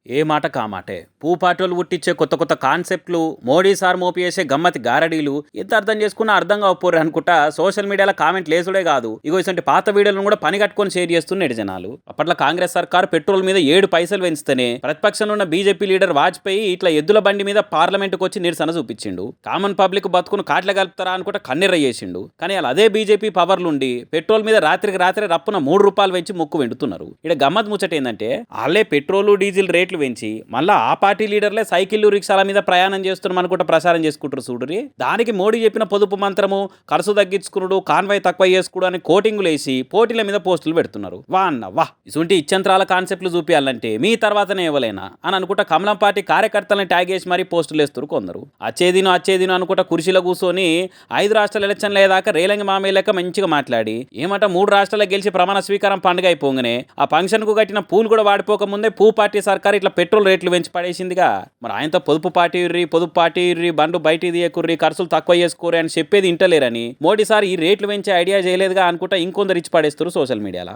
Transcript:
ఏ మాట కామాటే పూపాటోలు పుట్టించే కొత్త కొత్త కాన్సెప్ట్లు మోడీ సార్ మోపియేసే గమ్మతి గారడీలు ఎంత అర్థం చేసుకున్నా అర్థం కాకపోరు అనుకుంటా సోషల్ మీడియాలో కామెంట్ లేసుడే కాదు ఇగో ఇసంటి పాత వీడియోలను కూడా పని కట్టుకొని షేర్ చేస్తున్న జనాలు. అప్పట్లో కాంగ్రెస్ సర్కార్ పెట్రోల్ మీద 7 పైసలు పెంచితేనే ప్రతిపక్షంలో ఉన్న బీజేపీ లీడర్ వాజ్పేయి ఇట్లా ఎద్దుల బండి మీద పార్లమెంట్కి వచ్చి నిరసన చూపించిండు. కామన్ పబ్లిక్ బతుకును కాట్ల కలుపుతారా అనుకుంటా కన్నెర్ర చేసిండు. కానీ అలా అదే బీజేపీ పవర్లుండి పెట్రోల్ మీద రాత్రికి రాత్రి రప్పున 3 రూపాయలు పెంచి ముక్కు వెండుతున్నారు. ఇక్కడ గమ్మత్ ముచ్చట ఏంటంటే వాళ్ళే పెట్రోల్ డీజిల్ రేట్లు పెంచి మళ్ళా ఆ పార్టీ లీడర్లే సైకిళ్ళు రిక్షాల మీద ప్రయాణం చేస్తున్నాం అనుకుంటా ప్రచారం చేసుకుంటారు చూడరి. దానికి మోడీ చెప్పిన పొదుపు మంత్రము ఖర్చు తగ్గించుకున్నాడు కాన్వాయ్ తక్కువ చేసుకుడు అని కోటింగులు వేసి పోటీల మీద పోస్టులు పెడుతున్నారు. వా అన్న వా ఇటువంటి ఇచ్చంత్రాల కాన్సెప్ట్లు చూపించాలంటే మీ తర్వాతనే ఇవ్వలేనా అని అనుకుంటా కమలం పార్టీ కార్యకర్తలను ట్యాగ్ చేసి మరీ పోస్టులు వేస్తారు కొందరు. వచ్చేదినో అనుకుంటా కుర్చీలో కూర్చొని 5 రాష్ట్రాల ఎలక్షన్ లేదాకా రేలంగి మామయ్య లెక్క మంచిగా మాట్లాడి ఏమంట 3 రాష్ట్రాలకు గెలిచి ప్రమాణ స్వీకారం పండుగ అయిపోగానే ఆ ఫంక్షన్ కు కట్టిన పూలు కూడా వాడిపోక ముందే పూ పార్టీ సర్కార్ ఇట్లా పెట్రోల్ రేట్లు పెంచి పడేసిందిగా. మరి ఆయనతో పొదుపు పార్టీ బండ్లు బయట తీయకుర్రి ఖర్చులు తక్కువ చేసుకోరు అని చెప్పేది ఇంటలేరని మోడీ సార్ ఈ రేట్లు పెంచే ఐడియా చేయలేదుగా అనుకుంటా ఇంకొందరు ఇచ్చి పడేస్తారు సోషల్ మీడియాలో.